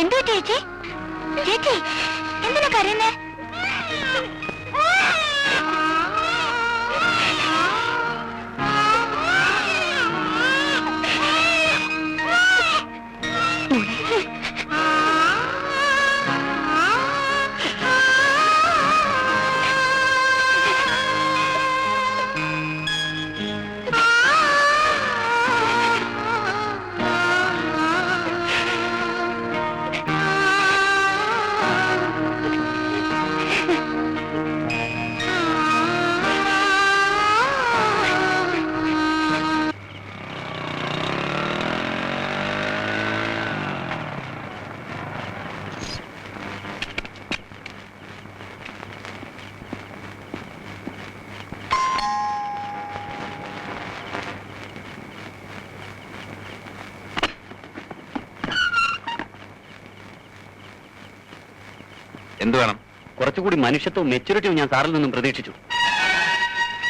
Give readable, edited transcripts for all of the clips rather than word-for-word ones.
എന്തോ ചേച്ചി ചേച്ചി എന്തിനാ കരയുന്നേ? എന്ത് വേണം? കുറച്ചുകൂടി മനുഷ്യത്വവും മെച്യൂരിറ്റിയും ഞാൻ സാറിൽ നിന്നും പ്രതീക്ഷിച്ചു.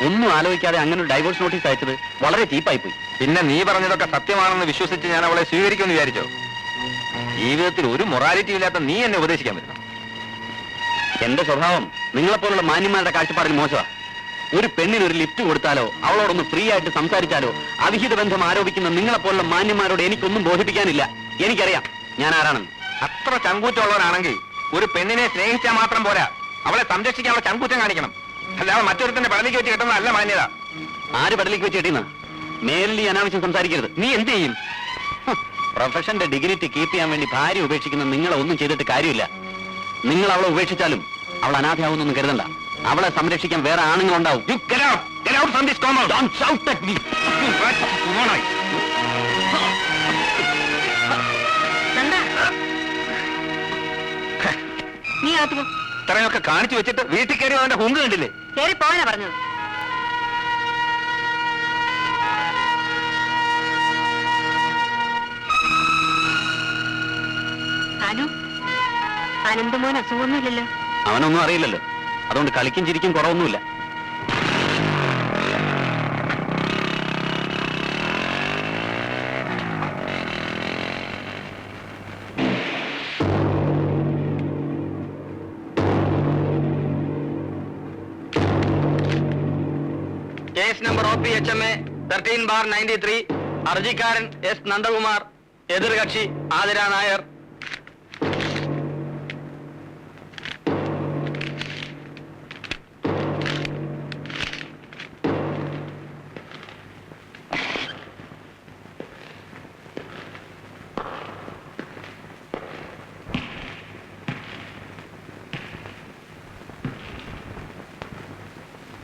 ഒന്നും ആലോചിക്കാതെ അങ്ങനെ ഒരു ഡൈവോഴ്സ് നോട്ടീസ് അയച്ചത് വളരെ ചീപ്പായി പോയി. പിന്നെ നീ പറഞ്ഞതൊക്കെ സത്യമാണെന്ന് വിശ്വസിച്ച് ഞാൻ അവളെ സ്വീകരിക്കുമെന്ന് വിചാരിച്ചോ? ജീവിതത്തിൽ ഒരു മൊറാലിറ്റി ഇല്ലാത്ത നീ എന്നെ ഉപദേശിക്കാൻ പറ്റുന്നു? എന്റെ സ്വഭാവം നിങ്ങളെപ്പോലുള്ള മാന്യന്മാരുടെ കാഴ്ചപ്പാടിൽ മോശമാണ്. ഒരു പെണ്ണിന് ഒരു ലിഫ്റ്റ് കൊടുത്താലോ അവളോടൊന്ന് ഫ്രീ ആയിട്ട് സംസാരിച്ചാലോ അവിഹിത ബന്ധം ആരോപിക്കുന്ന നിങ്ങളെപ്പോലുള്ള മാന്യന്മാരോട് എനിക്കൊന്നും ബോധിപ്പിക്കാനില്ല. എനിക്കറിയാം ഞാൻ ആരാണെന്ന്. അത്ര ചങ്കൂറ്റമുള്ളവരാണെങ്കിൽ ഒരു പെണ്ണിനെ സ്നേഹിച്ചാൽ മാത്രം പോരാ, അവളെ സംരക്ഷിക്കാനുള്ള ചങ്കൂറ്റം കാണിക്കണം. അല്ലാതെ മറ്റൊരുത്തിന്റെ പടലിക്ക് വെച്ച് കിട്ടുന്നതല്ല മാന്യത. ആര് പടലിക്ക് വെച്ച് കിട്ടിയെന്ന മേലിൽ അനാവശ്യം സംസാരിക്കരുത്. നീ എന്ത് ചെയ്യും? പ്രൊഫഷന്റെ ഡിഗ്നിറ്റി കീപ്പ് ചെയ്യാൻ വേണ്ടി ഭാര്യ ഉപേക്ഷിക്കുന്ന നിങ്ങളെ ഒന്നും ചെയ്തിട്ട് കാര്യമില്ല. നിങ്ങൾ അവളെ ഉപേക്ഷിച്ചാലും അവൾ അനാഥയാവുന്നൊന്നും കരുതണ്ട. അവളെ സംരക്ഷിക്കാൻ വേറെ ആണുങ്ങളുണ്ടാവും. നീ അകത്ത് പോ. ഇത്രയൊക്കെ കാണിച്ചു വെച്ചിട്ട് വീട്ടിൽ കയറി അവന്റെ ഹുങ്ക് കണ്ടില്ലേ? കയറി പോകാനാ പറഞ്ഞത്. അനന്തമോൻ അസുഖമൊന്നുമില്ലല്ലോ? അവനൊന്നും അറിയില്ലല്ലോ, അതുകൊണ്ട് കളിക്കും ചിരിക്കും കുറവൊന്നുമില്ല. കേസ് നമ്പർ OPHMA 13/93, ഹർജിക്കാരൻ S. നന്ദകുമാർ, എതിർകക്ഷി ആതിര നായർ.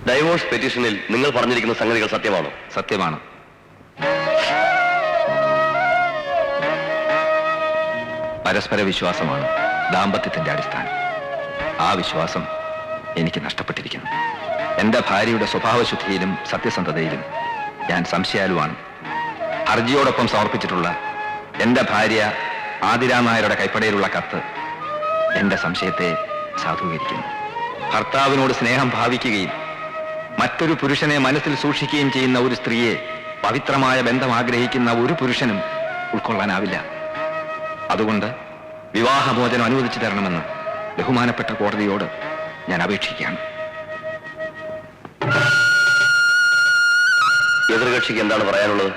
ഡൈവോഴ്സ് പെറ്റീഷനിൽ നിങ്ങൾ പറഞ്ഞിരിക്കുന്ന സംഗതികൾ സത്യമാണോ? സത്യമാണ്. പരസ്പര വിശ്വാസമാണ് ദാമ്പത്യത്തിന്റെ അടിസ്ഥാനം. ആ വിശ്വാസം എനിക്ക് നഷ്ടപ്പെട്ടിരിക്കുന്നു. എന്റെ ഭാര്യയുടെ സ്വഭാവശുദ്ധിയിലും സത്യസന്ധതയിലും ഞാൻ സംശയാലുവാണ്. ഹർജിയോടൊപ്പം സമർപ്പിച്ചിട്ടുള്ള എന്റെ ഭാര്യ ആതിര നായരുടെ കൈപ്പടയിലുള്ള കത്ത് എന്റെ സംശയത്തെ സാധൂകരിക്കുന്നു. ഭർത്താവിനോട് സ്നേഹം ഭാവിക്കുകയും മറ്റൊരു പുരുഷനെ മനസ്സിൽ സൂക്ഷിക്കുകയും ചെയ്യുന്ന ഒരു സ്ത്രീയെ പവിത്രമായ ബന്ധം ആഗ്രഹിക്കുന്ന ഒരു പുരുഷനും ഉൾക്കൊള്ളാനാവില്ല. അതുകൊണ്ട് വിവാഹമോചനം അനുവദിച്ചു തരണമെന്ന് ബഹുമാനപ്പെട്ട കോടതിയോട് ഞാൻ അപേക്ഷിക്കുകയാണ്. എതിർകക്ഷിക്ക് എന്താണ് പറയാനുള്ളത്?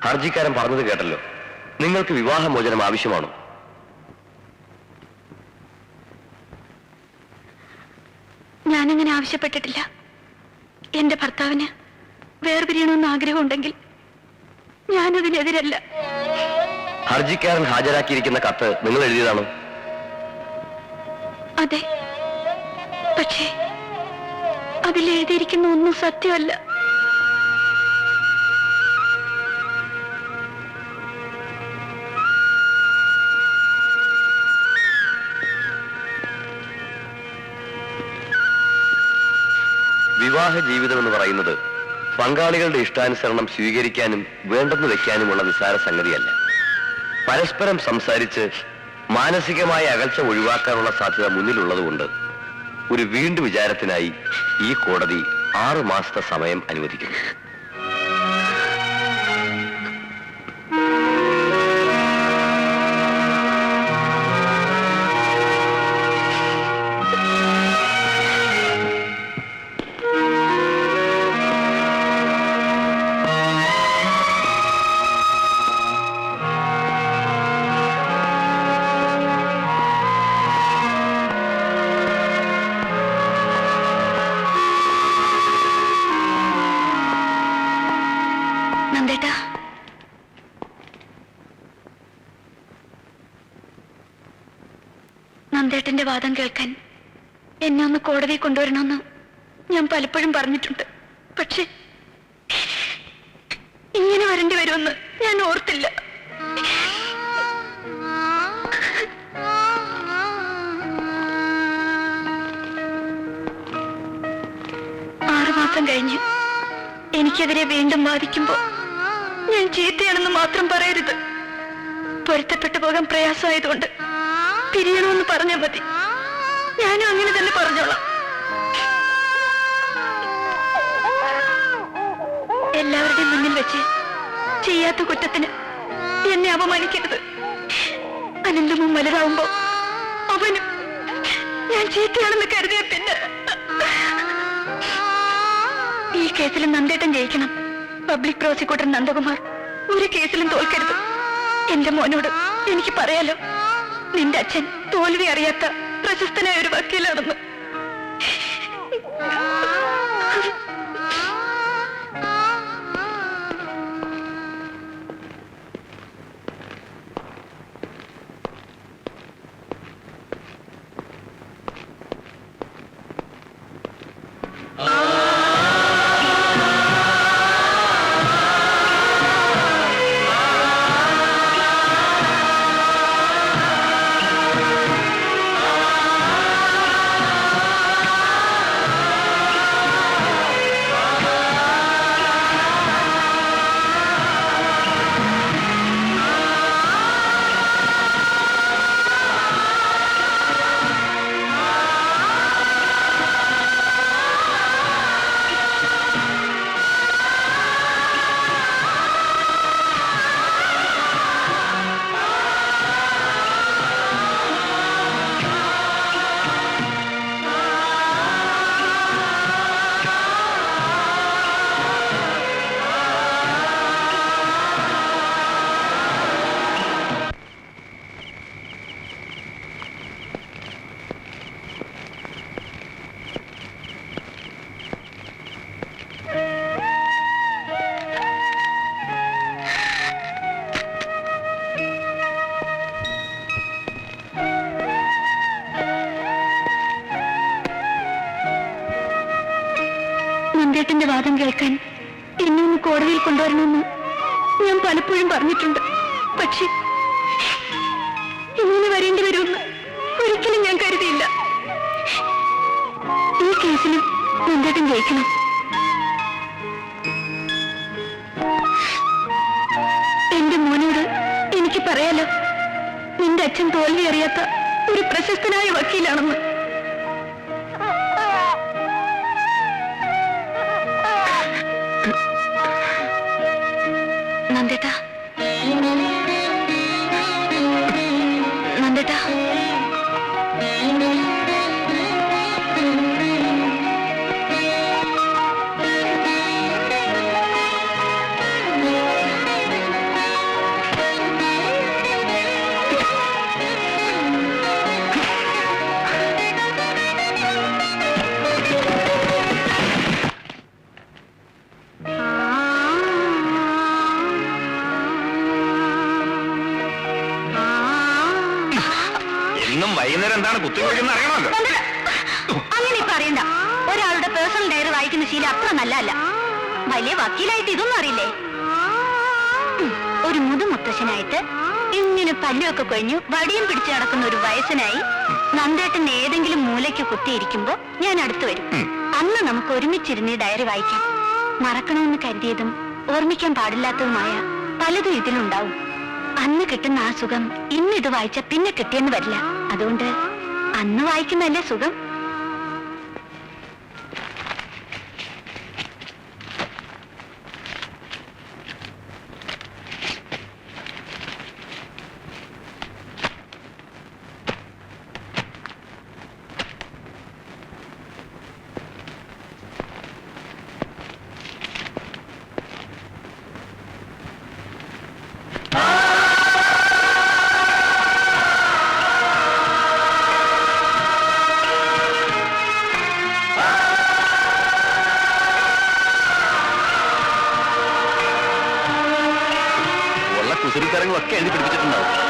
ഹർജിക്കാരൻ പറഞ്ഞത് കേട്ടല്ലോ. നിങ്ങൾക്ക് വിവാഹമോചനം ആവശ്യമാണോ? ഞാനങ്ങനെ ആവശ്യപ്പെട്ടിട്ടില്ല. എന്റെ ഭർത്താവിന് വേർപിരിയണമെന്ന് ആഗ്രഹമുണ്ടെങ്കിൽ ഞാനതിനെതിരല്ല. ഹർജിക്കാരൻ ഹാജരാക്കിയിരിക്കുന്ന കത്ത് നിങ്ങൾ എഴുതിയതാണോ? അതെ, പക്ഷേ അതിലെഴുതിയിരിക്കുന്ന ഒന്നും സത്യമല്ല. വിവാഹ ജീവിതം എന്ന് പറയുന്നത് പങ്കാളികളുടെ ഇഷ്ടാനുസരണം സ്വീകരിക്കാനും വേണ്ടെന്ന് വെക്കാനുമുള്ള നിസ്സാര സംഗതിയല്ല. പരസ്പരം സംസാരിച്ച് മാനസികമായ അകൽച്ച ഒഴിവാക്കാനുള്ള സാധ്യത മുന്നിലുള്ളതുകൊണ്ട് ഒരു വീണ്ടു വിചാരത്തിനായി ഈ കോടതി 6 മാസത്തെ സമയം അനുവദിക്കുന്നു. നന്ദേട്ടാ, നന്ദേട്ടന്റെ വാദം കേൾക്കാൻ എന്നെ ഒന്ന് കോടതി കൊണ്ടുവരണമെന്ന് ഞാൻ പലപ്പോഴും പറഞ്ഞിട്ടുണ്ട്. പക്ഷെ ഇങ്ങനെ വരേണ്ടി വരുമെന്ന് ഞാൻ ഓർത്തില്ല. കഴിഞ്ഞ് എനിക്കെതിരെ വീണ്ടും വാദിക്കുമ്പോ ഞാൻ ചീത്തയാണെന്ന് മാത്രം പറയരുത്. പൊരുത്തപ്പെട്ടു പോകാൻ പ്രയാസമായതുകൊണ്ട് പിരിയണമെന്ന് പറഞ്ഞാൽ മതി. ഞാനും അങ്ങനെ തന്നെ പറഞ്ഞോളാം. എല്ലാവരുടെയും മുന്നിൽ വെച്ച് ചെയ്യാത്ത കുറ്റത്തിന് എന്നെ അപമാനിക്കരുത്. അനന്തമും വലുതാവുമ്പോ അവനും ഞാൻ ചീത്തയാണെന്ന് കരുതിയ പിന്നെ ഈ കേസിലും നന്ദേട്ടൻ ജയിക്കണം. പബ്ലിക് പ്രോസിക്യൂട്ടർ നന്ദകുമാർ ഒരു കേസിലും തോൽക്കരുത്. എന്റെ മോനോട് എനിക്ക് പറയാലോ, നിന്റെ അച്ഛൻ തോൽവി അറിയാത്ത പ്രശസ്തനായ ഒരു വക്കീലാണെന്ന്. നന്ദേട്ടന്റെ വാദം കേൾക്കാൻ എന്നെ ഒന്ന് കോടതിയിൽ കൊണ്ടുവരണമെന്ന് ഞാൻ പലപ്പോഴും പറഞ്ഞിട്ടുണ്ട്. പക്ഷെ ഇങ്ങനെ വരേണ്ടി വരുമെന്ന് ഒരിക്കലും ഞാൻ കരുതിയില്ല. ഈ കേസിലും നന്ദേട്ടൻ ജയിക്കണം. എന്റെ മോനോട് എനിക്ക് പറയാലോ, നിന്റെ അച്ഛൻ തോൽവി അറിയാത്ത ഒരു പ്രശസ്തനായ വക്കീലാണെന്ന്. നന്ദേട്ടാ, നന്ദേട്ടാ, വൈകുന്നേരം എന്താണ് കുത്തിവെക്കുന്ന അറിയണമല്ലോ. അങ്ങനെ ഇപ്പൊ അറിയണ്ട. ഒരാളുടെ പേഴ്സണൽ ഡയറി വായിക്കുന്ന ശീലം അത്ര നല്ലതല്ല. വലിയ വക്കീലായിട്ട് ഇതൊന്നും അറിയില്ലേ? ഒരു മുതുമുത്തശ്ശനായിട്ട് ഇങ്ങനെ പല്ലുമൊക്കെ കൊഴിഞ്ഞു വടിയും പിടിച്ചു നടക്കുന്ന ഒരു വയസ്സനായി നന്ദേട്ടൻ ഏതെങ്കിലും മൂലയ്ക്ക് കുത്തിയിരിക്കുമ്പോ ഞാൻ അടുത്തു വരും. അന്ന് നമുക്ക് ഒരുമിച്ചിരുന്ന് ഡയറി വായിക്കാം. മറക്കണമെന്ന് കരുതിയതും ഓർമ്മിക്കാൻ പാടില്ലാത്തതുമായ പലതും ഇതിലുണ്ടാവും. അന്ന് കിട്ടുന്ന ആ സുഖം ഇന്ന് ഇത് വായിച്ച പിന്നെ കിട്ടിയെന്ന് വരില്ല. അതുകൊണ്ട് അന്ന് വായിക്കുന്നതല്ലേ സുഖം. കുസൃത്തരങ്ങളൊക്കെ എഴുതി പിടിപ്പിച്ചിട്ടുണ്ടാവും.